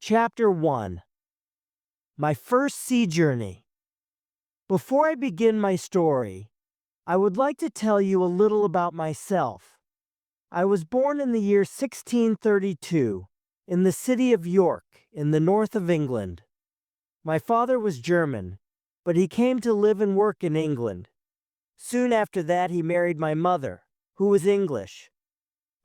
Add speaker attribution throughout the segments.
Speaker 1: Chapter 1. My first sea journey. Before I begin my story, I would like to tell you a little about myself. I was born in the year 1632 in the city of York in the north of England. My father was German, but he came to live and work in England. Soon after that, he married my mother, who was English.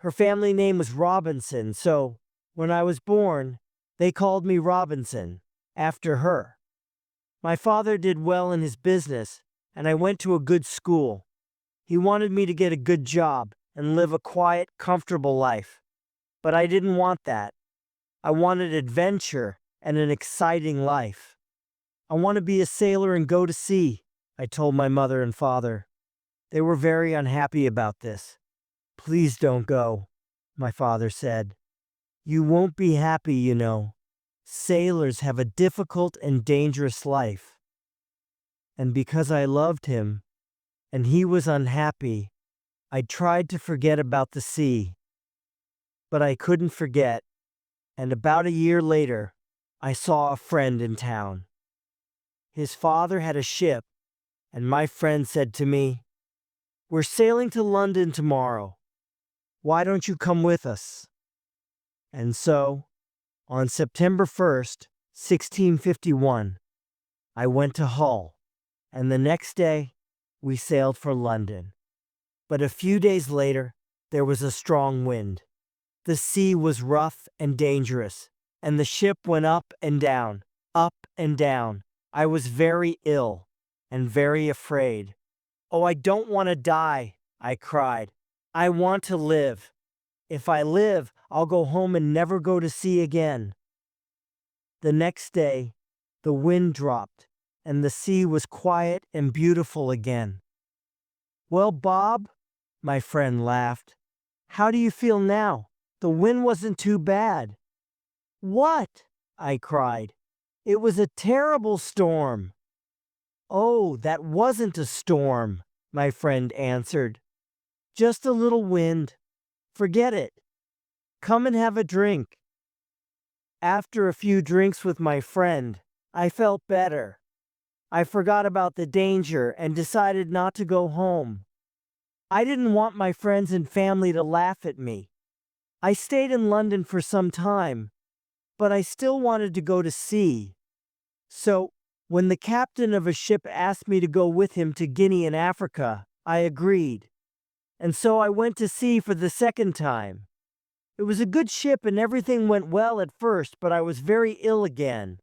Speaker 1: Her family name was Robinson, so when I was born, they called me Robinson, after her. My father did well in his business, and I went to a good school. He wanted me to get a good job and live a quiet, comfortable life. But I didn't want that. I wanted adventure and an exciting life. I want to be a sailor and go to sea, I told my mother and father. They were very unhappy about this. Please don't go, my father said. You won't be happy, you know. Sailors have a difficult and dangerous life. And because I loved him, and he was unhappy, I tried to forget about the sea. But I couldn't forget, and about a year later, I saw a friend in town. His father had a ship, and my friend said to me, "We're sailing to London tomorrow. Why don't you come with us?" And so, on September 1st, 1651, I went to Hull, and the next day, we sailed for London. But a few days later, there was a strong wind. The sea was rough and dangerous, and the ship went up and down, up and down. I was very ill and very afraid. "Oh, I don't want to die," I cried. "I want to live. If I live, I'll go home and never go to sea again." The next day, the wind dropped, and the sea was quiet and beautiful again. "Well, Bob," my friend laughed, "how do you feel now? The wind wasn't too bad." "What?" I cried. "It was a terrible storm." "Oh, that wasn't a storm," my friend answered. "Just a little wind. Forget it. Come and have a drink." After a few drinks with my friend, I felt better. I forgot about the danger and decided not to go home. I didn't want my friends and family to laugh at me. I stayed in London for some time, but I still wanted to go to sea. So, when the captain of a ship asked me to go with him to Guinea in Africa, I agreed. And so I went to sea for the second time. It was a good ship and everything went well at first, but I was very ill again.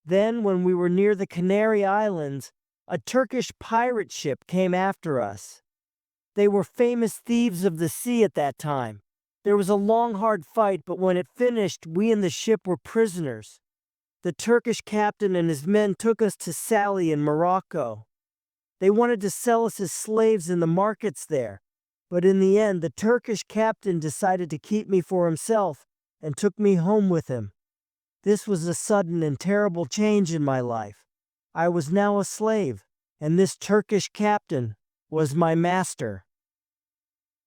Speaker 1: Then, when we were near the Canary Islands, a Turkish pirate ship came after us. They were famous thieves of the sea at that time. There was a long, hard fight, but when it finished, we and the ship were prisoners. The Turkish captain and his men took us to Salé in Morocco. They wanted to sell us as slaves in the markets there, but in the end, the Turkish captain decided to keep me for himself and took me home with him. This was a sudden and terrible change in my life. I was now a slave, and this Turkish captain was my master.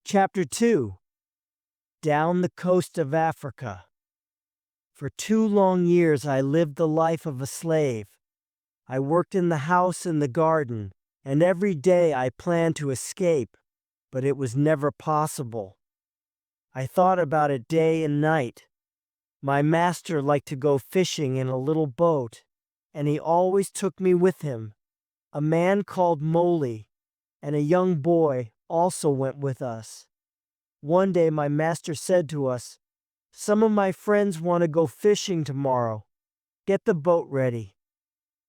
Speaker 1: Chapter 2. Down the coast of Africa. For 2 long years I lived the life of a slave. I worked in the house and the garden, and every day I planned to escape, but it was never possible. I thought about it day and night. My master liked to go fishing in a little boat, and he always took me with him. A man called Molly and a young boy also went with us. One day my master said to us, "Some of my friends want to go fishing tomorrow. Get the boat ready."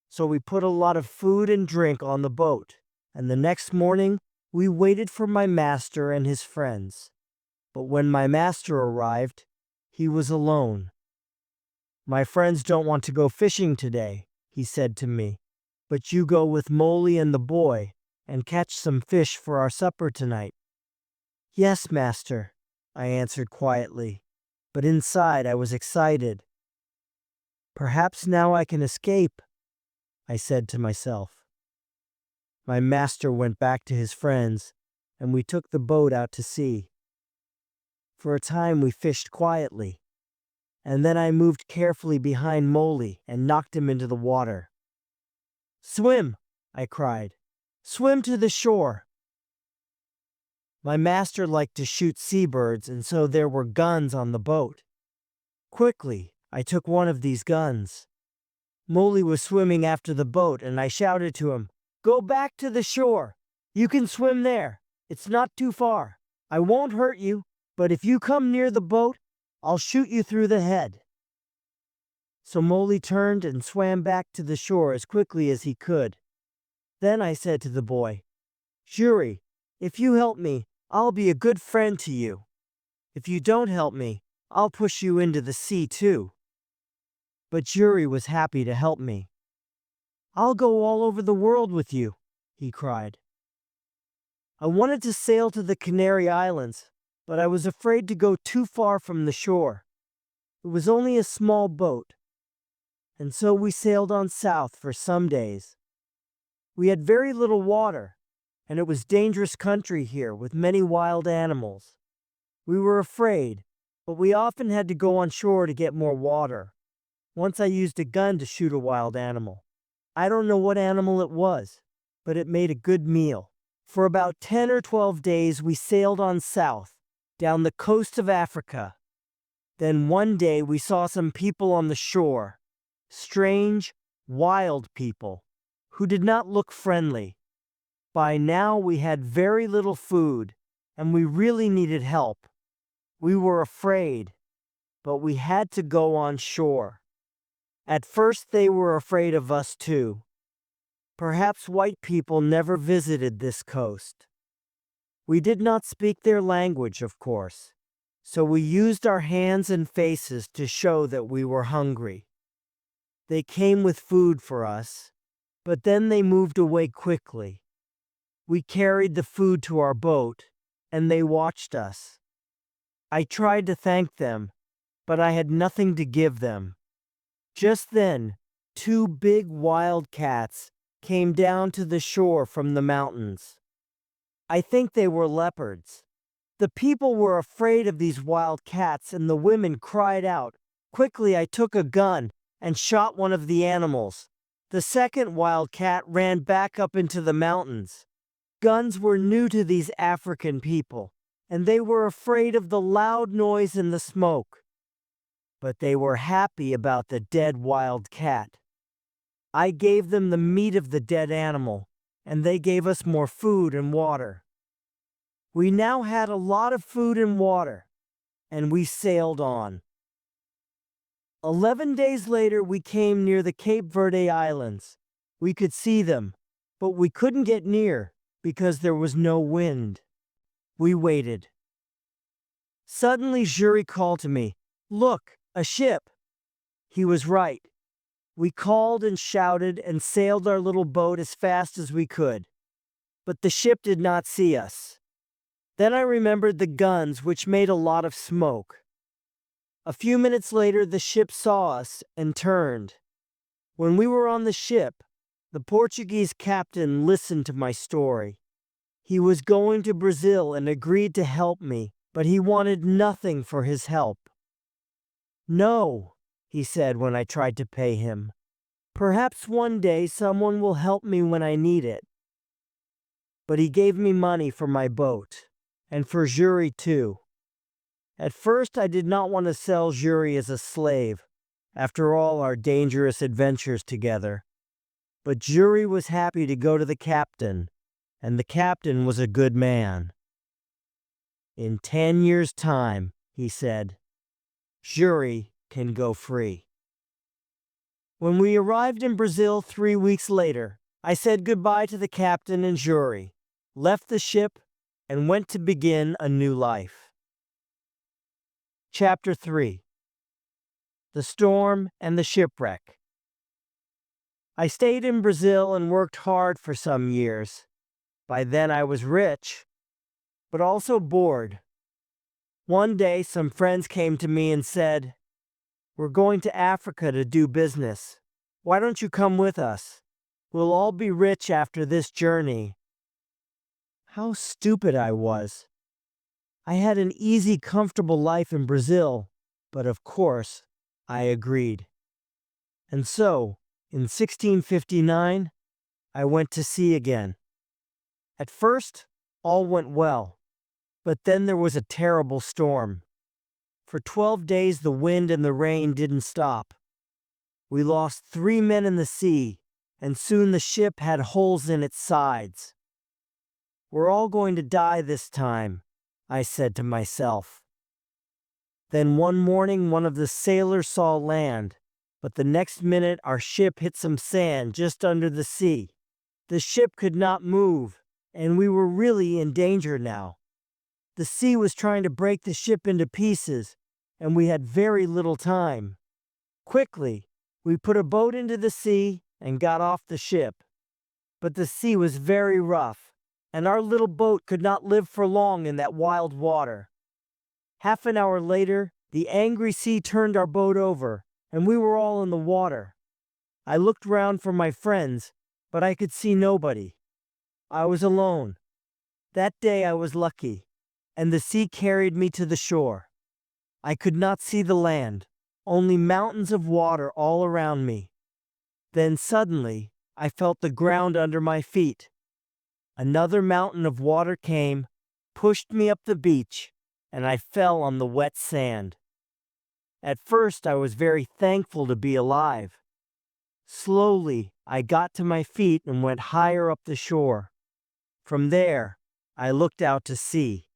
Speaker 1: So we put a lot of food and drink on the boat, and the next morning we waited for my master and his friends. But when my master arrived, he was alone. "My friends don't want to go fishing today," he said to me, "but you go with Molly and the boy and catch some fish for our supper tonight." "Yes, master," I answered quietly, but inside I was excited. "Perhaps now I can escape," I said to myself. My master went back to his friends, and we took the boat out to sea. For a time we fished quietly, and then I moved carefully behind Molly and knocked him into the water. "Swim!" I cried. "Swim to the shore!" My master liked to shoot seabirds, and so there were guns on the boat. Quickly, I took one of these guns. Molly was swimming after the boat, and I shouted to him, "Go back to the shore! You can swim there. It's not too far. I won't hurt you, but if you come near the boat, I'll shoot you through the head." So Molly turned and swam back to the shore as quickly as he could. Then I said to the boy, "Jury, if you help me, I'll be a good friend to you. If you don't help me, I'll push you into the sea too." But Jury was happy to help me. "I'll go all over the world with you," he cried. I wanted to sail to the Canary Islands, but I was afraid to go too far from the shore. It was only a small boat, and so we sailed on south for some days. We had very little water, and it was dangerous country here with many wild animals. We were afraid, but we often had to go on shore to get more water. Once I used a gun to shoot a wild animal. I don't know what animal it was, but it made a good meal. For about 10 or 12 days we sailed on south, down the coast of Africa. Then one day we saw some people on the shore. Strange, wild people, who did not look friendly. By now we had very little food, and we really needed help. We were afraid, but we had to go on shore. At first they were afraid of us too. Perhaps white people never visited this coast. We did not speak their language, of course, so we used our hands and faces to show that we were hungry. They came with food for us, but then they moved away quickly. We carried the food to our boat, and they watched us. I tried to thank them, but I had nothing to give them. Just then, 2 big wild cats came down to the shore from the mountains. I think they were leopards. The people were afraid of these wild cats, and the women cried out. Quickly I took a gun and shot one of the animals. The second wild cat ran back up into the mountains. Guns were new to these African people, and they were afraid of the loud noise and the smoke. But they were happy about the dead wild cat. I gave them the meat of the dead animal, and they gave us more food and water. We now had a lot of food and water, and we sailed on. 11 days later, we came near the Cape Verde Islands. We could see them, but we couldn't get near because there was no wind. We waited. Suddenly, Jury called to me, "Look, a ship!" He was right. We called and shouted and sailed our little boat as fast as we could. But the ship did not see us. Then I remembered the guns, which made a lot of smoke. A few minutes later, the ship saw us and turned. When we were on the ship, the Portuguese captain listened to my story. He was going to Brazil and agreed to help me, but he wanted nothing for his help. "No," he said when I tried to pay him. "Perhaps one day someone will help me when I need it." But he gave me money for my boat, and for Jury too. At first I did not want to sell Jury as a slave, after all our dangerous adventures together. But Jury was happy to go to the captain, and the captain was a good man. "In 10 years' time," he said, "Jury can go free." When we arrived in Brazil 3 weeks later, I said goodbye to the captain and Jury, left the ship, and went to begin a new life. Chapter 3. The Storm and the Shipwreck. I stayed in Brazil and worked hard for some years. By then I was rich, but also bored. One day some friends came to me and said, "We're going to Africa to do business. Why don't you come with us? We'll all be rich after this journey." How stupid I was. I had an easy, comfortable life in Brazil, but of course, I agreed. And so, in 1659, I went to sea again. At first, all went well, but then there was a terrible storm. For 12 days the wind and the rain didn't stop. We lost 3 men in the sea, and soon the ship had holes in its sides. "We're all going to die this time," I said to myself. Then one morning one of the sailors saw land, but the next minute our ship hit some sand just under the sea. The ship could not move, and we were really in danger now. The sea was trying to break the ship into pieces, and we had very little time. Quickly, we put a boat into the sea and got off the ship. But the sea was very rough, and our little boat could not live for long in that wild water. Half an hour later, the angry sea turned our boat over, and we were all in the water. I looked round for my friends, but I could see nobody. I was alone. That day I was lucky, and the sea carried me to the shore. I could not see the land, only mountains of water all around me. Then suddenly, I felt the ground under my feet. Another mountain of water came, pushed me up the beach, and I fell on the wet sand. At first I was very thankful to be alive. Slowly I got to my feet and went higher up the shore. From there, I looked out to sea.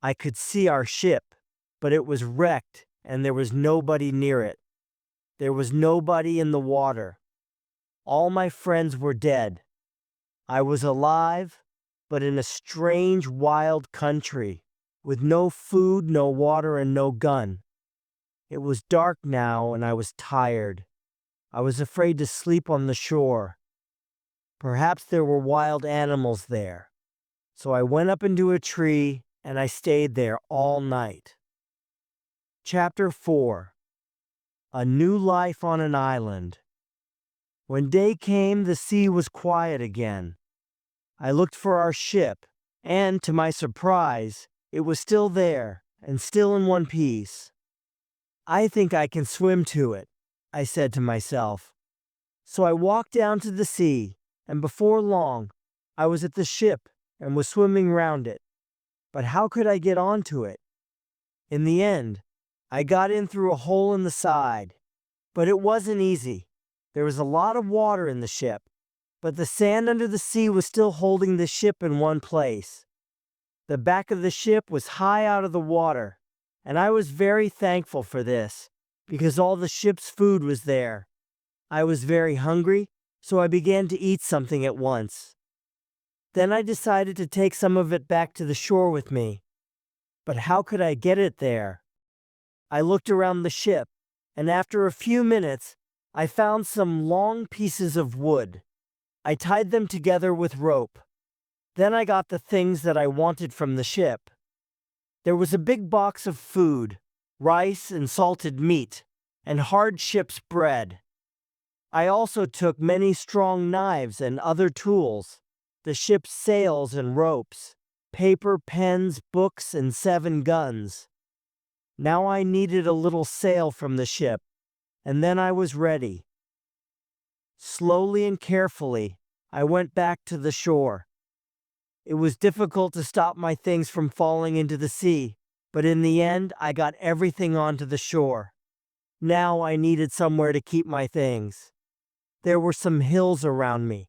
Speaker 1: I could see our ship, but it was wrecked and there was nobody near it. There was nobody in the water. All my friends were dead. I was alive, but in a strange, wild country, with no food, no water, and no gun. It was dark now, and I was tired. I was afraid to sleep on the shore. Perhaps there were wild animals there. So I went up into a tree, and I stayed there all night. Chapter 4. A New Life on an Island. When day came, the sea was quiet again. I looked for our ship, and, to my surprise, it was still there, and still in one piece. "I think I can swim to it," I said to myself. So I walked down to the sea, and before long, I was at the ship and was swimming round it. But how could I get onto it? In the end, I got in through a hole in the side. But it wasn't easy. There was a lot of water in the ship, but the sand under the sea was still holding the ship in one place. The back of the ship was high out of the water, and I was very thankful for this, because all the ship's food was there. I was very hungry, so I began to eat something at once. Then I decided to take some of it back to the shore with me. But how could I get it there? I looked around the ship, and after a few minutes, I found some long pieces of wood. I tied them together with rope. Then I got the things that I wanted from the ship. There was a big box of food, rice and salted meat, and hard ship's bread. I also took many strong knives and other tools, the ship's sails and ropes, paper, pens, books, and 7 guns. Now I needed a little sail from the ship, and then I was ready. Slowly and carefully, I went back to the shore. It was difficult to stop my things from falling into the sea, but in the end, I got everything onto the shore. Now I needed somewhere to keep my things. There were some hills around me,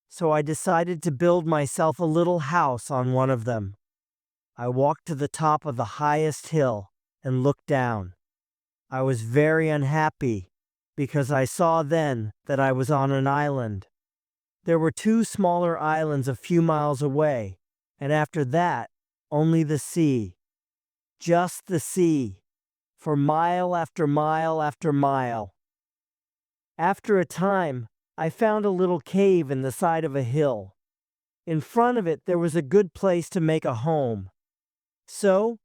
Speaker 1: so I decided to build myself a little house on one of them. I walked to the top of the highest hill and looked down. I was very unhappy because I saw then that I was on an island. There were 2 smaller islands a few miles away, and after that, only the sea. Just the sea, for mile after mile after mile. After a time, I found a little cave in the side of a hill. In front of it, there was a good place to make a home. So,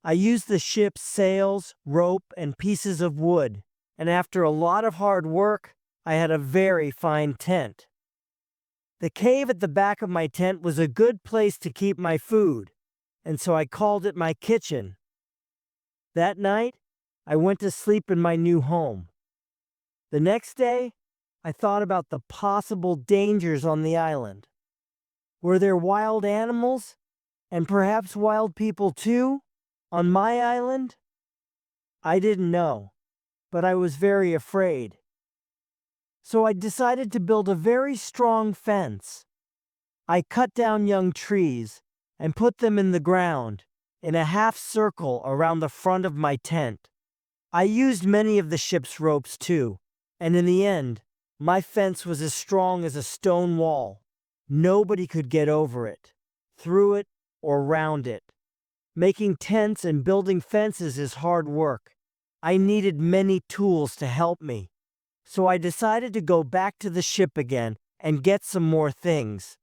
Speaker 1: I used the ship's sails, rope, and pieces of wood, and after a lot of hard work, I had a very fine tent. The cave at the back of my tent was a good place to keep my food, and so I called it my kitchen. That night, I went to sleep in my new home. The next day, I thought about the possible dangers on the island. Were there wild animals, and perhaps wild people too, on my island? I didn't know, but I was very afraid. So I decided to build a very strong fence. I cut down young trees and put them in the ground in a half circle around the front of my tent. I used many of the ship's ropes too, and in the end, my fence was as strong as a stone wall. Nobody could get over it, through it, or round it. Making tents and building fences is hard work. I needed many tools to help me. So I decided to go back to the ship again and get some more things.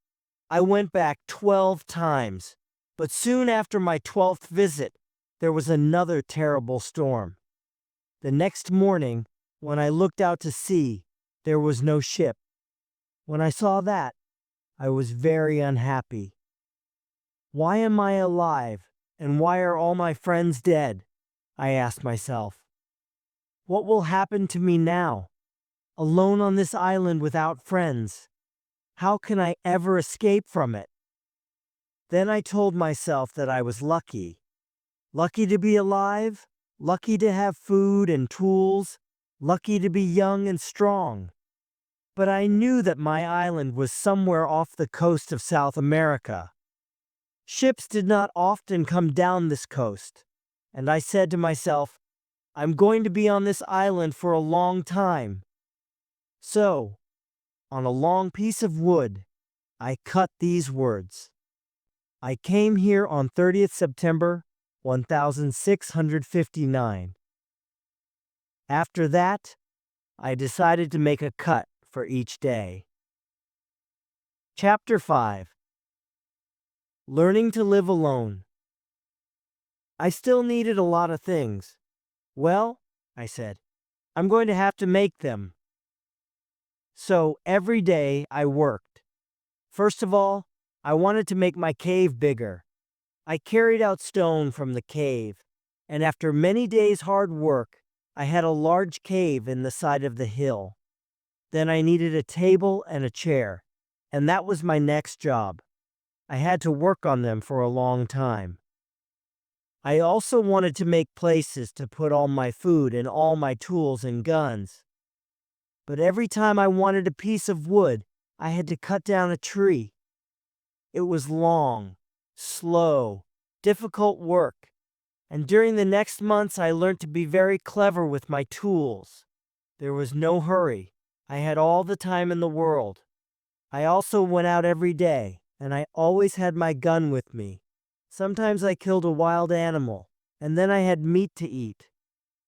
Speaker 1: I went back 12 times, but soon after my 12th visit, there was another terrible storm. The next morning, when I looked out to sea, there was no ship. When I saw that, I was very unhappy. Why am I alive, and why are all my friends dead? I asked myself. What will happen to me now? Alone on this island without friends. How can I ever escape from it? Then I told myself that I was lucky. Lucky to be alive, lucky to have food and tools, lucky to be young and strong. But I knew that my island was somewhere off the coast of South America. Ships did not often come down this coast, and I said to myself, I'm going to be on this island for a long time. So, on a long piece of wood, I cut these words. I came here on 30th September 1659. After that, I decided to make a cut for each day. Chapter 5. Learning to live alone. I still needed a lot of things. Well, I said, I'm going to have to make them. So every day I worked. First of all, I wanted to make my cave bigger. I carried out stone from the cave, and after many days' hard work, I had a large cave in the side of the hill. Then I needed a table and a chair, and that was my next job. I had to work on them for a long time. I also wanted to make places to put all my food and all my tools and guns. But every time I wanted a piece of wood, I had to cut down a tree. It was long, slow, difficult work, and during the next months I learned to be very clever with my tools. There was no hurry. I had all the time in the world. I also went out every day, and I always had my gun with me. Sometimes I killed a wild animal, and then I had meat to eat.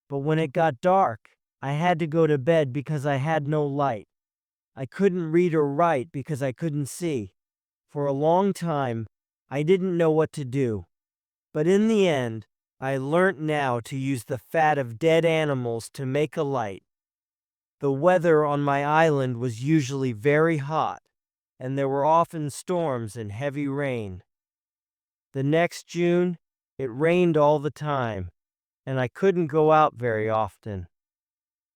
Speaker 1: But when it got dark, I had to go to bed because I had no light. I couldn't read or write because I couldn't see. For a long time, I didn't know what to do. But in the end, I learnt now to use the fat of dead animals to make a light. The weather on my island was usually very hot, and there were often storms and heavy rain. The next June, it rained all the time, and I couldn't go out very often.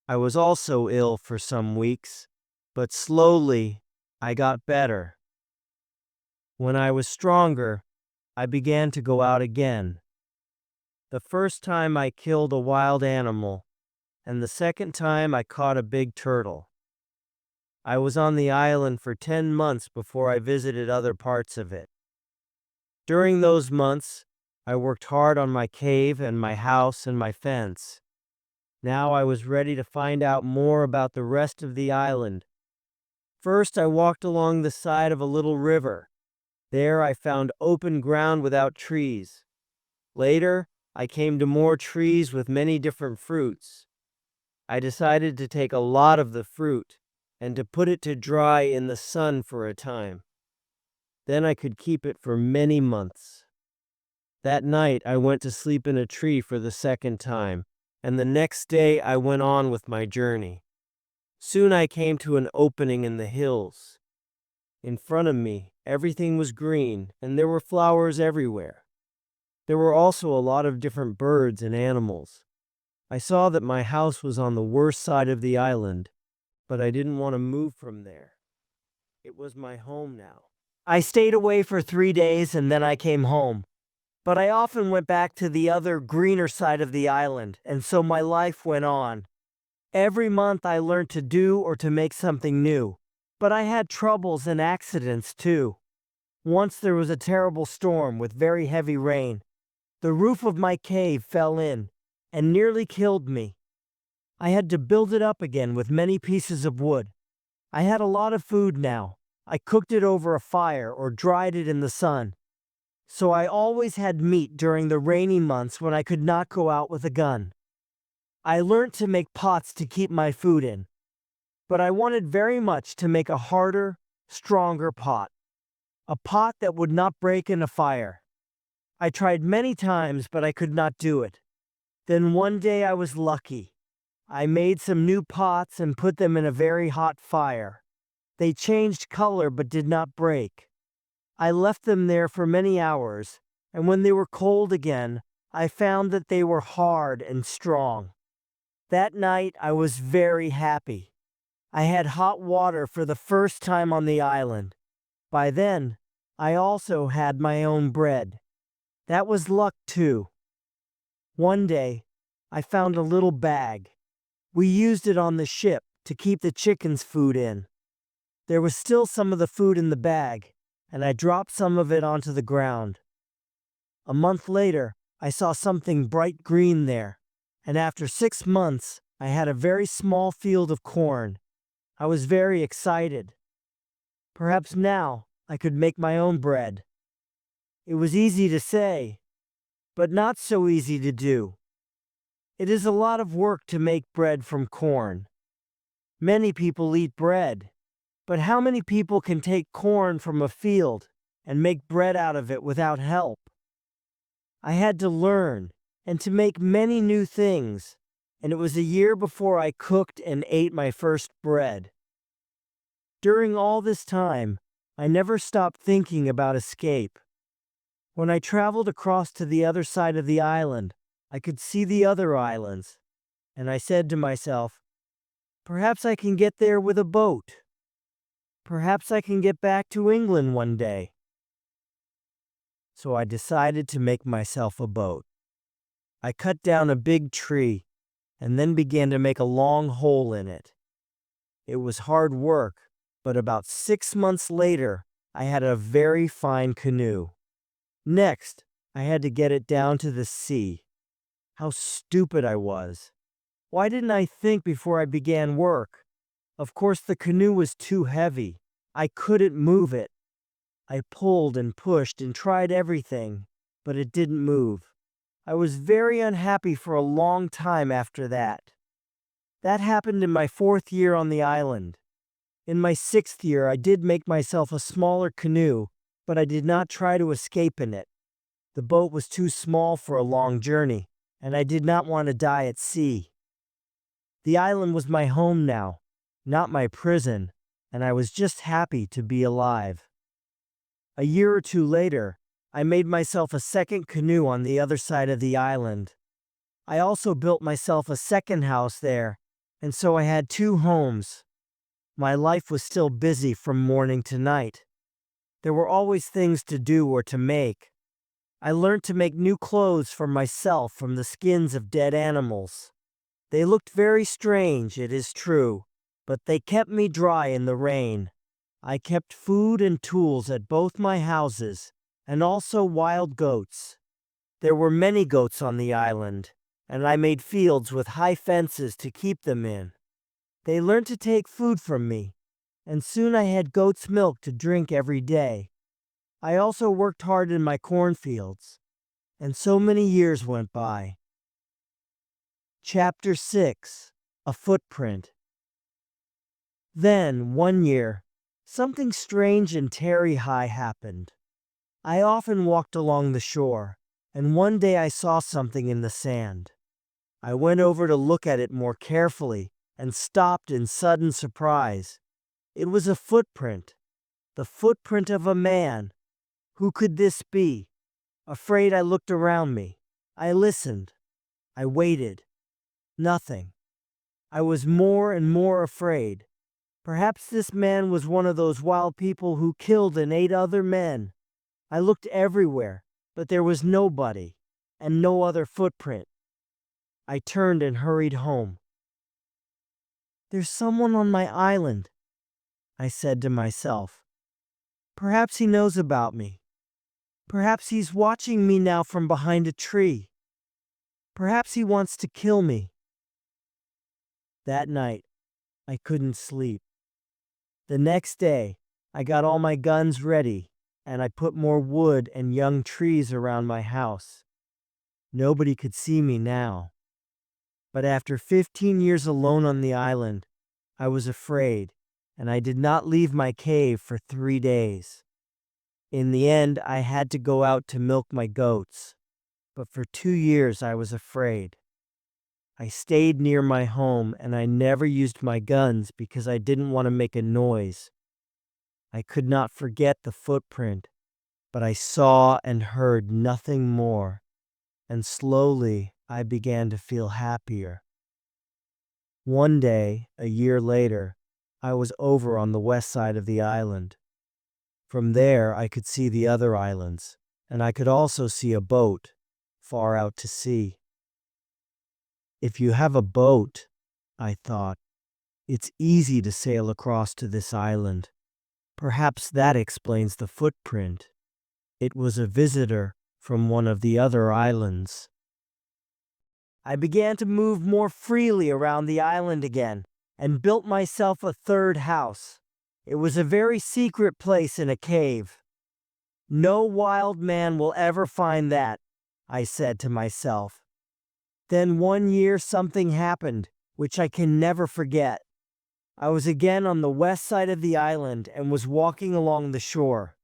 Speaker 1: I was also ill for some weeks, but slowly I got better. When I was stronger, I began to go out again. The first time I killed a wild animal, and the second time I caught a big turtle. I was on the island for 10 months before I visited other parts of it. During those months, I worked hard on my cave and my house and my fence. Now I was ready to find out more about the rest of the island. First, I walked along the side of a little river. There I found open ground without trees. Later, I came to more trees with many different fruits. I decided to take a lot of the fruit and to put it to dry in the sun for a time. Then I could keep it for many months. That night I went to sleep in a tree for the second time, and the next day I went on with my journey. Soon I came to an opening in the hills. In front of me, everything was green, and there were flowers everywhere. There were also a lot of different birds and animals. I saw that my house was on the worst side of the island, but I didn't want to move from there. It was my home now. I stayed away for 3 days and then I came home. But I often went back to the other greener side of the island, and so my life went on. Every month I learned to do or to make something new. But I had troubles and accidents too. Once there was a terrible storm with very heavy rain. The roof of my cave fell in and nearly killed me. I had to build it up again with many pieces of wood. I had a lot of food now. I cooked it over a fire or dried it in the sun. So I always had meat during the rainy months when I could not go out with a gun. I learned to make pots to keep my food in, but I wanted very much to make a harder, stronger pot. A pot that would not break in a fire. I tried many times, but I could not do it. Then one day I was lucky. I made some new pots and put them in a very hot fire. They changed color but did not break. I left them there for many hours, and when they were cold again, I found that they were hard and strong. That night I was very happy. I had hot water for the first time on the island. By then, I also had my own bread. That was luck too. One day, I found a little bag. We used it on the ship to keep the chickens' food in. There was still some of the food in the bag, and I dropped some of it onto the ground. A month later, I saw something bright green there, and after 6 months, I had a very small field of corn. I was very excited. Perhaps now I could make my own bread. It was easy to say, but not so easy to do. It is a lot of work to make bread from corn. Many people eat bread, but how many people can take corn from a field and make bread out of it without help? I had to learn and to make many new things, and it was a year before I cooked and ate my first bread. During all this time, I never stopped thinking about escape. When I traveled across to the other side of the island, I could see the other islands, and I said to myself, perhaps I can get there with a boat. Perhaps I can get back to England one day. So I decided to make myself a boat. I cut down a big tree and then began to make a long hole in it. It was hard work, but about 6 months later, I had a very fine canoe. Next, I had to get it down to the sea. How stupid I was. Why didn't I think before I began work? Of course, the canoe was too heavy. I couldn't move it. I pulled and pushed and tried everything, but it didn't move. I was very unhappy for a long time after that. That happened in my 4th year on the island. In my 6th year, I did make myself a smaller canoe, but I did not try to escape in it. The boat was too small for a long journey, and I did not want to die at sea. The island was my home now, not my prison, and I was just happy to be alive. A year or 2 later, I made myself a second canoe on the other side of the island. I also built myself a second house there, and so I had 2 homes. My life was still busy from morning to night. There were always things to do or to make. I learned to make new clothes for myself from the skins of dead animals. They looked very strange, it is true, but they kept me dry in the rain. I kept food and tools at both my houses, and also wild goats. There were many goats on the island, and I made fields with high fences to keep them in. They learned to take food from me, and soon I had goat's milk to drink every day. I also worked hard in my cornfields, and so many years went by. Chapter 6: A Footprint. Then, one year, something strange and terrible happened. I often walked along the shore, and one day I saw something in the sand. I went over to look at it more carefully and stopped in sudden surprise. It was a footprint, the footprint of a man. Who could this be? Afraid, I looked around me. I listened. I waited. Nothing. I was more and more afraid. Perhaps this man was one of those wild people who killed and ate other men. I looked everywhere, but there was nobody, and no other footprint. I turned and hurried home. "There's someone on my island," I said to myself. "Perhaps he knows about me. Perhaps he's watching me now from behind a tree. Perhaps he wants to kill me." That night, I couldn't sleep. The next day, I got all my guns ready, and I put more wood and young trees around my house. Nobody could see me now. But after 15 years alone on the island, I was afraid, and I did not leave my cave for 3 days. In the end, I had to go out to milk my goats, but for 2 years I was afraid. I stayed near my home and I never used my guns because I didn't want to make a noise. I could not forget the footprint, but I saw and heard nothing more, and slowly I began to feel happier. One day, a year later, I was over on the west side of the island. From there, I could see the other islands, and I could also see a boat far out to sea. If you have a boat, I thought, it's easy to sail across to this island. Perhaps that explains the footprint. It was a visitor from one of the other islands. I began to move more freely around the island again and built myself a third house. It was a very secret place in a cave. "No wild man will ever find that," I said to myself. Then one year something happened, which I can never forget. I was again on the west side of the island and was walking along the shore.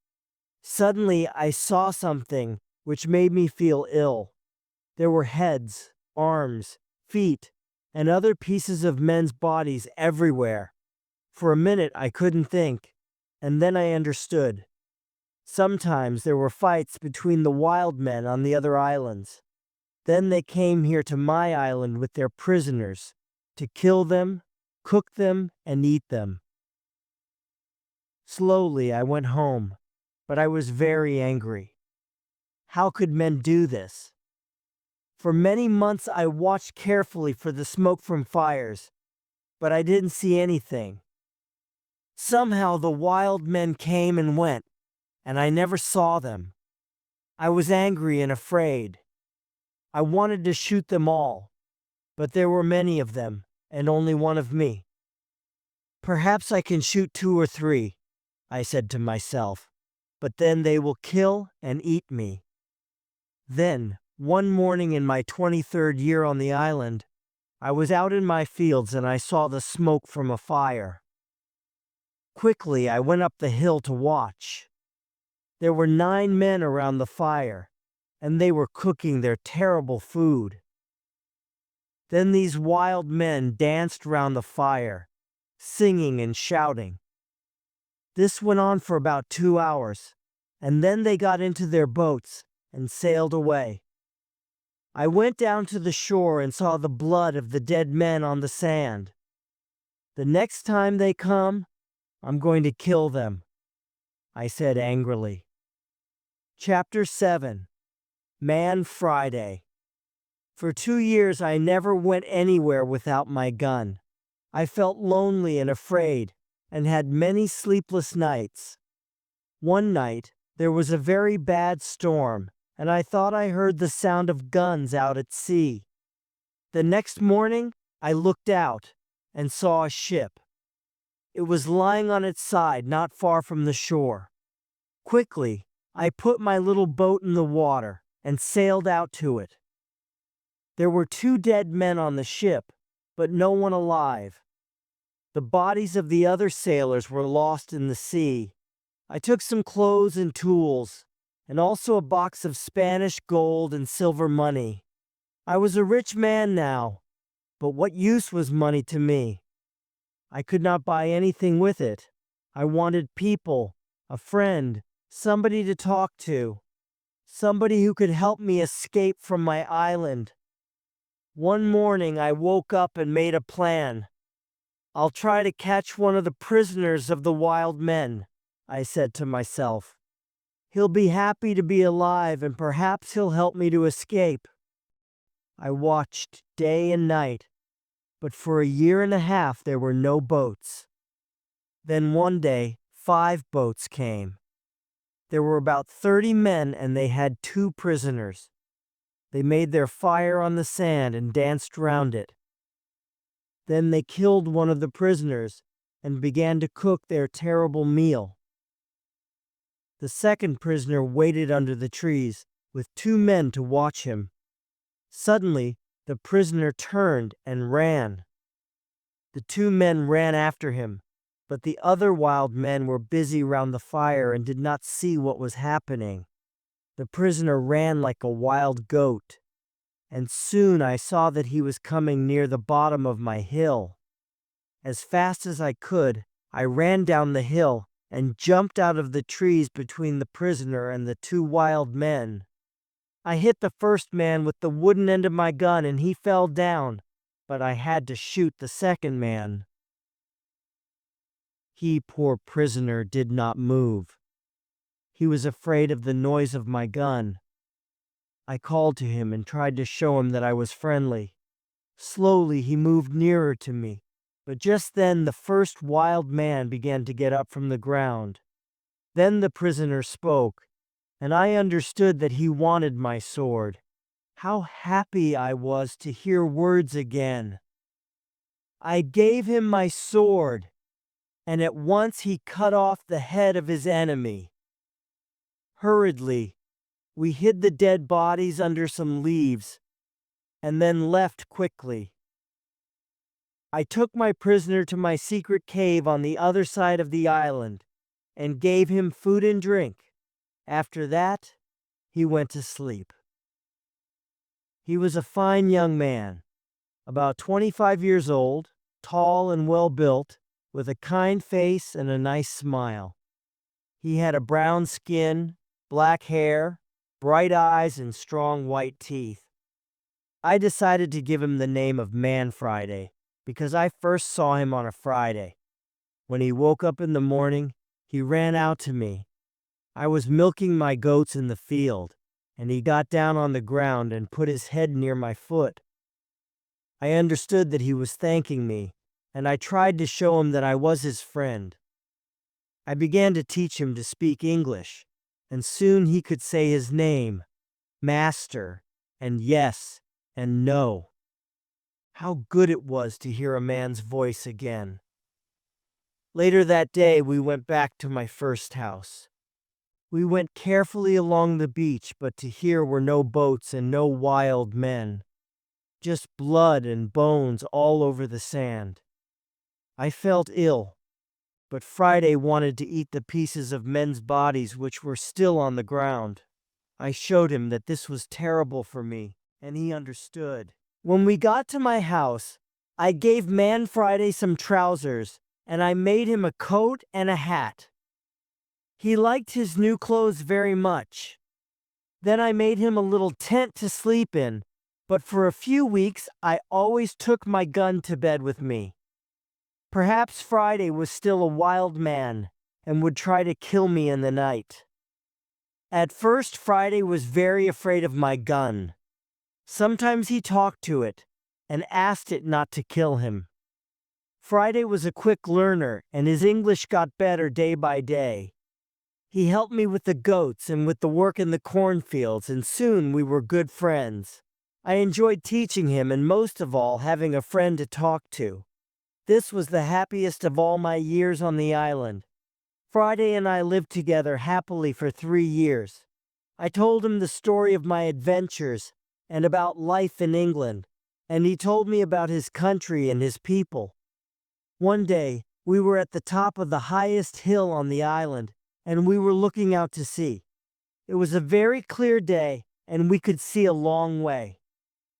Speaker 1: Suddenly I saw something which made me feel ill. There were heads, arms, feet, and other pieces of men's bodies everywhere. For a minute I couldn't think, and then I understood. Sometimes there were fights between the wild men on the other islands. Then they came here to my island with their prisoners, to kill them, cook them, and eat them. Slowly I went home, but I was very angry. How could men do this? For many months I watched carefully for the smoke from fires, but I didn't see anything. Somehow the wild men came and went, and I never saw them. I was angry and afraid. I wanted to shoot them all, but there were many of them, and only one of me. "Perhaps I can shoot 2 or 3, I said to myself, "but then they will kill and eat me." Then, one morning in my 23rd year on the island, I was out in my fields and I saw the smoke from a fire. Quickly, I went up the hill to watch. There were 9 men around the fire, and they were cooking their terrible food. Then these wild men danced round the fire, singing and shouting. This went on for about 2 hours, and then they got into their boats and sailed away. I went down to the shore and saw the blood of the dead men on the sand. "The next time they come, I'm going to kill them," I said angrily. Chapter 7. Man Friday. For 2 years I never went anywhere without my gun. I felt lonely and afraid, and had many sleepless nights. One night, there was a very bad storm, and I thought I heard the sound of guns out at sea. The next morning, I looked out and saw a ship. It was lying on its side not far from the shore. Quickly, I put my little boat in the water and sailed out to it. There were 2 dead men on the ship, but no one alive. The bodies of the other sailors were lost in the sea. I took some clothes and tools, and also a box of Spanish gold and silver money. I was a rich man now, but what use was money to me? I could not buy anything with it. I wanted people, a friend, somebody to talk to, somebody who could help me escape from my island. One morning I woke up and made a plan. "I'll try to catch one of the prisoners of the wild men," I said to myself. "He'll be happy to be alive and perhaps he'll help me to escape." I watched day and night, but for a year and a half there were no boats. Then one day, 5 boats came. There were about 30 men and they had 2 prisoners. They made their fire on the sand and danced round it. Then they killed one of the prisoners and began to cook their terrible meal. The second prisoner waited under the trees with 2 men to watch him. Suddenly, the prisoner turned and ran. The 2 men ran after him, but the other wild men were busy round the fire and did not see what was happening. The prisoner ran like a wild goat, and soon I saw that he was coming near the bottom of my hill. As fast as I could, I ran down the hill and jumped out of the trees between the prisoner and the 2 wild men. I hit the first man with the wooden end of my gun and he fell down, but I had to shoot the second man. He, poor prisoner, did not move. He was afraid of the noise of my gun. I called to him and tried to show him that I was friendly. Slowly he moved nearer to me, but just then the first wild man began to get up from the ground. Then the prisoner spoke, and I understood that he wanted my sword. How happy I was to hear words again. I gave him my sword, and at once he cut off the head of his enemy. Hurriedly, we hid the dead bodies under some leaves, and then left quickly. I took my prisoner to my secret cave on the other side of the island, and gave him food and drink. After that, he went to sleep. He was a fine young man, about 25 years old, tall and well-built, with a kind face and a nice smile. He had a brown skin, black hair, bright eyes, and strong white teeth. I decided to give him the name of Man Friday, because I first saw him on a Friday. When he woke up in the morning, he ran out to me. I was milking my goats in the field, and he got down on the ground and put his head near my foot. I understood that he was thanking me, and I tried to show him that I was his friend. I began to teach him to speak English, and soon he could say his name, Master, and yes, and no. How good it was to hear a man's voice again. Later that day, we went back to my first house. We went carefully along the beach, but to here were no boats and no wild men. Just blood and bones all over the sand. I felt ill, but Friday wanted to eat the pieces of men's bodies which were still on the ground. I showed him that this was terrible for me, and he understood. When we got to my house, I gave Man Friday some trousers, and I made him a coat and a hat. He liked his new clothes very much. Then I made him a little tent to sleep in, but for a few weeks I always took my gun to bed with me. Perhaps Friday was still a wild man and would try to kill me in the night. At first, Friday was very afraid of my gun. Sometimes he talked to it and asked it not to kill him. Friday was a quick learner and his English got better day by day. He helped me with the goats and with the work in the cornfields, and soon we were good friends. I enjoyed teaching him and most of all having a friend to talk to. This was the happiest of all my years on the island. Friday and I lived together happily for 3 years. I told him the story of my adventures and about life in England, and he told me about his country and his people. One day, we were at the top of the highest hill on the island, and we were looking out to sea. It was a very clear day, and we could see a long way.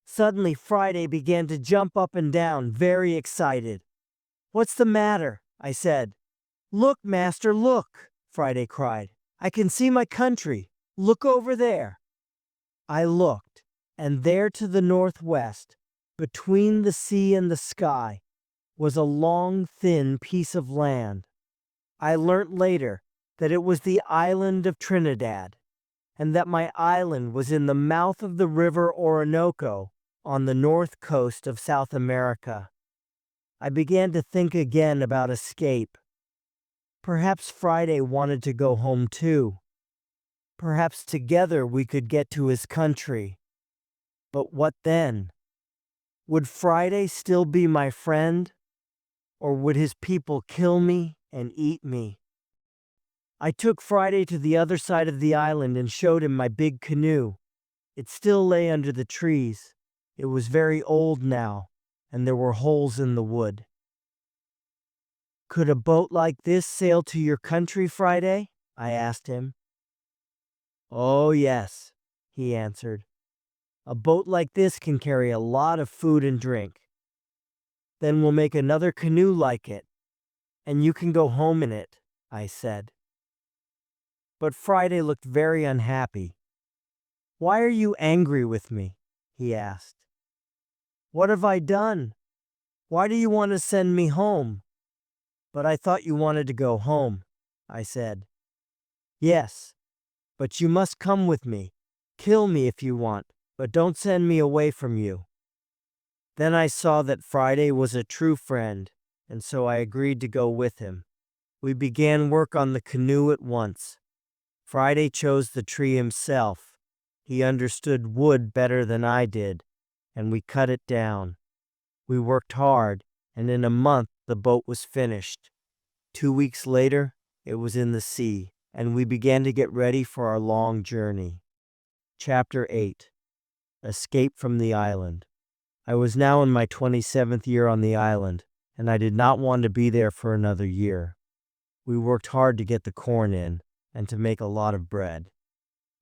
Speaker 1: Suddenly, Friday began to jump up and down, very excited. "What's the matter?" I said. "Look, Master, look!" Friday cried. "I can see my country. Look over there." I looked, and there to the northwest, Between the sea and the sky was a long, thin piece of land. I learnt later that it was the island of Trinidad, and that my island was in the mouth of the river Orinoco on the north coast of South America. I began to think again about escape. Perhaps Friday wanted to go home too. Perhaps together we could get to his country. But what then? Would Friday still be my friend? Or would his people kill me and eat me? I took Friday to the other side of the island and showed him my big canoe. It still lay under the trees. It was very old now, and there were holes in the wood. "Could a boat like this sail to your country, Friday?" I asked him. "Oh, yes," he answered. "A boat like this can carry a lot of food and drink. Then we'll make another canoe like it, and you can go home in it," I said. But Friday looked very unhappy. "Why are you angry with me?" he asked. "What have I done? Why do you want to send me home?" "But I thought you wanted to go home," I said. "Yes, but you must come with me. Kill me if you want, but don't send me away from you." Then I saw that Friday was a true friend, and so I agreed to go with him. We began work on the canoe at once. Friday chose the tree himself. He understood wood better than I did, and we cut it down. We worked hard, and in a month the boat was finished. 2 weeks later, it was in the sea, and we began to get ready for our long journey. Chapter 8. Escape from the Island. I was now in my 27th year on the island, and I did not want to be there for another year. We worked hard to get the corn in, and to make a lot of bread.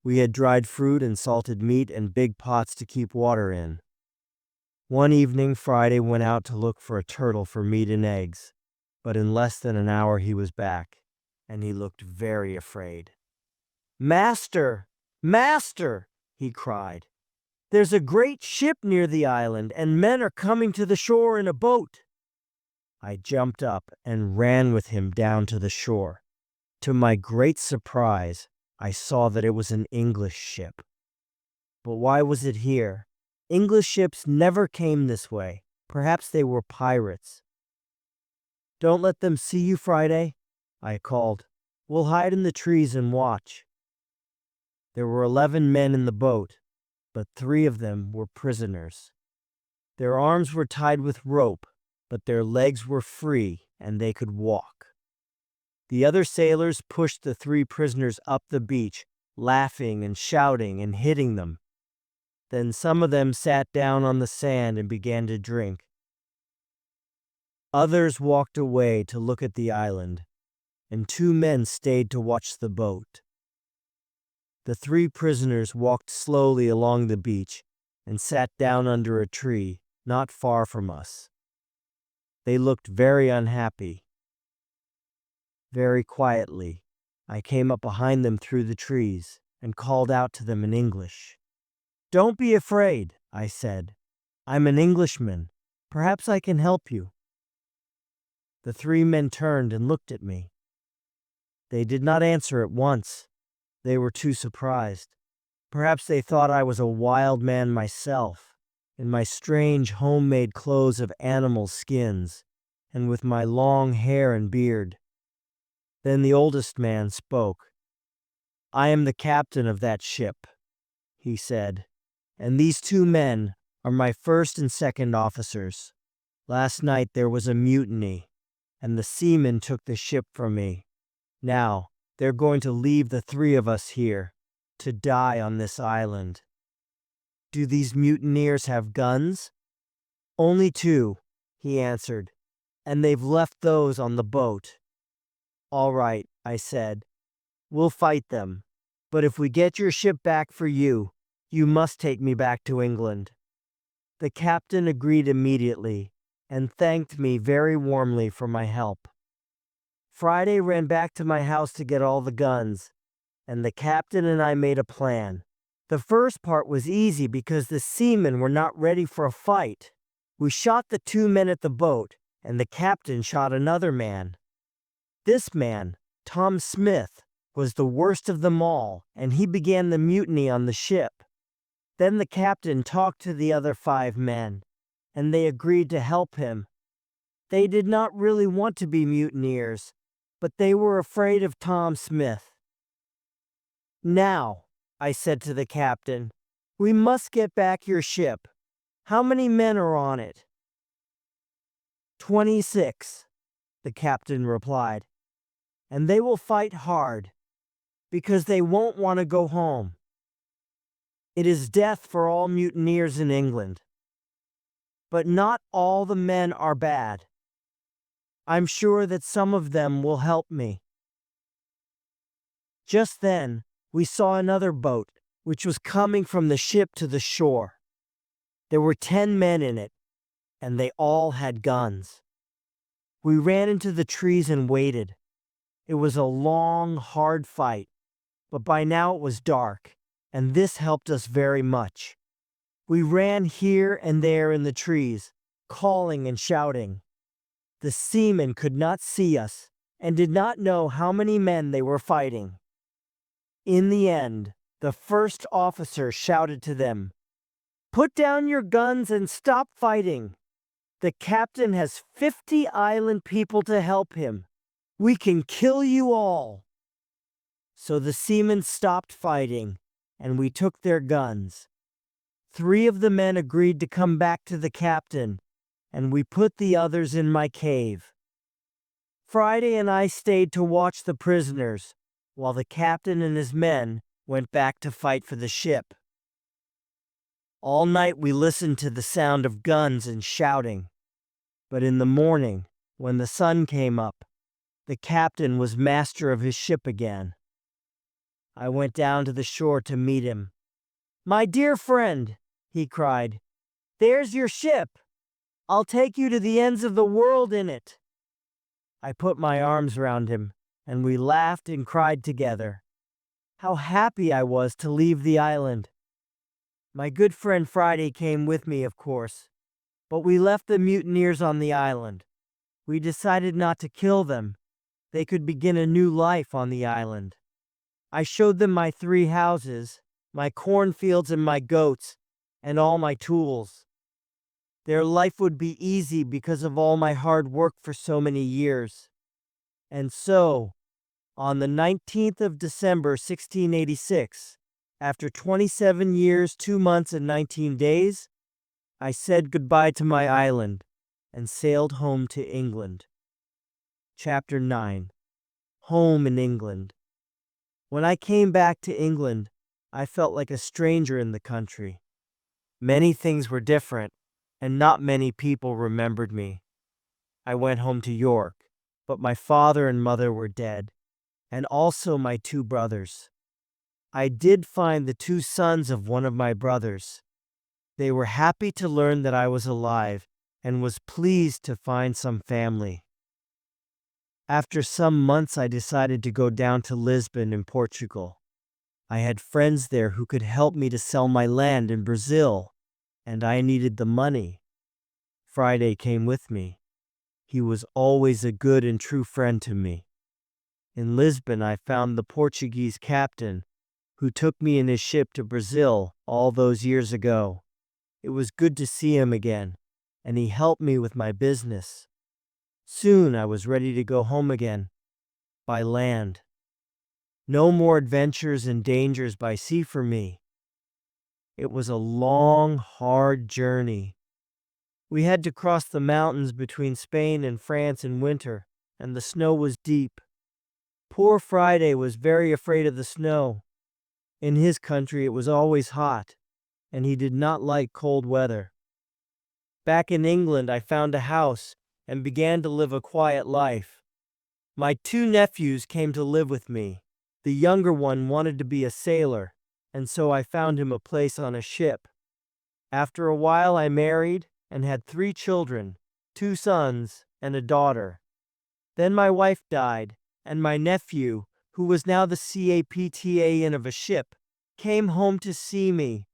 Speaker 1: We had dried fruit and salted meat and big pots to keep water in. One evening, Friday went out to look for a turtle for meat and eggs, but in less than an hour he was back, and he looked very afraid. "Master! Master!" he cried. "There's a great ship near the island, and men are coming to the shore in a boat." I jumped up and ran with him down to the shore. To my great surprise, I saw that it was an English ship. But why was it here? English ships never came this way. Perhaps they were pirates. "Don't let them see you, Friday," I called. "We'll hide in the trees and watch." There were 11 men in the boat, but 3 of them were prisoners. Their arms were tied with rope, but their legs were free and they could walk. The other sailors pushed the 3 prisoners up the beach, laughing and shouting and hitting them. Then some of them sat down on the sand and began to drink. Others walked away to look at the island, and 2 men stayed to watch the boat. The 3 prisoners walked slowly along the beach and sat down under a tree not far from us. They looked very unhappy. Very quietly, I came up behind them through the trees and called out to them in English. "Don't be afraid," I said. "I'm an Englishman. Perhaps I can help you." The 3 men turned and looked at me. They did not answer at once. They were too surprised. Perhaps they thought I was a wild man myself, in my strange homemade clothes of animal skins, and with my long hair and beard. Then the oldest man spoke. "I am the captain of that ship," he said, "and these 2 men are my first and second officers. Last night there was a mutiny, and the seamen took the ship from me. Now they're going to leave the 3 of us here, to die on this island." "Do these mutineers have guns?" "Only 2, he answered, "and they've left those on the boat." "All right," I said. "We'll fight them. But if we get your ship back for you, you must take me back to England." The captain agreed immediately and thanked me very warmly for my help. Friday ran back to my house to get all the guns, and the captain and I made a plan. The first part was easy because the seamen were not ready for a fight. We shot the 2 men at the boat, and the captain shot another man. This man, Tom Smith, was the worst of them all, and he began the mutiny on the ship. Then the captain talked to the other 5 men, and they agreed to help him. They did not really want to be mutineers, but they were afraid of Tom Smith. "Now," I said to the captain, "we must get back your ship. How many men are on it?" 26, the captain replied, "and they will fight hard, because they won't want to go home. It is death for all mutineers in England. But not all the men are bad. I'm sure that some of them will help me." Just then, we saw another boat, which was coming from the ship to the shore. There were 10 men in it, and they all had guns. We ran into the trees and waited. It was a long, hard fight, but by now it was dark, and this helped us very much. We ran here and there in the trees, calling and shouting. The seamen could not see us, and did not know how many men they were fighting. In the end, the first officer shouted to them, "Put down your guns and stop fighting. The captain has 50 island people to help him. We can kill you all." So the seamen stopped fighting, and we took their guns. 3 of the men agreed to come back to the captain, and we put the others in my cave. Friday and I stayed to watch the prisoners, while the captain and his men went back to fight for the ship. All night we listened to the sound of guns and shouting. But in the morning, when the sun came up, the captain was master of his ship again. I went down to the shore to meet him. "My dear friend," he cried, "there's your ship. I'll take you to the ends of the world in it." I put my arms round him, and we laughed and cried together. How happy I was to leave the island. My good friend Friday came with me, of course, but we left the mutineers on the island. We decided not to kill them. They could begin a new life on the island. I showed them my 3 houses, my cornfields and my goats, and all my tools. Their life would be easy because of all my hard work for so many years. And so, on the 19th of December, 1686, after 27 years, 2 months, and 19 days, I said goodbye to my island and sailed home to England. Chapter 9. Home in England. When I came back to England, I felt like a stranger in the country. Many things were different, and not many people remembered me. I went home to York, but my father and mother were dead, and also my 2 brothers. I did find the 2 sons of one of my brothers. They were happy to learn that I was alive, and was pleased to find some family. After some months, I decided to go down to Lisbon in Portugal. I had friends there who could help me to sell my land in Brazil, and I needed the money. Friday came with me. He was always a good and true friend to me. In Lisbon, I found the Portuguese captain, who took me in his ship to Brazil all those years ago. It was good to see him again, and he helped me with my business. Soon I was ready to go home again, by land. No more adventures and dangers by sea for me. It was a long, hard journey. We had to cross the mountains between Spain and France in winter, and the snow was deep. Poor Friday was very afraid of the snow. In his country it was always hot, and he did not like cold weather. Back in England I found a house and began to live a quiet life. My 2 nephews came to live with me. The younger one wanted to be a sailor, and so I found him a place on a ship. After a while I married and had 3 children, 2 sons and a daughter. Then my wife died, and my nephew, who was now the captain of a ship, came home to see me.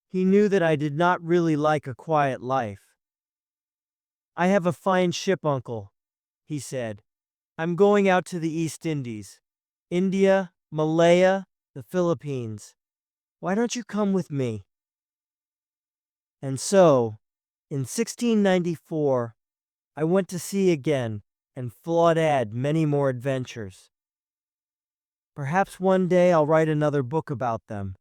Speaker 1: He knew that I did not really like a quiet life. I have a fine ship, uncle, he said. I'm going out to the East Indies. India, Malaya, the Philippines. Why don't you come with me? And so, in 1694, I went to sea again and add many more adventures. Perhaps one day I'll write another book about them.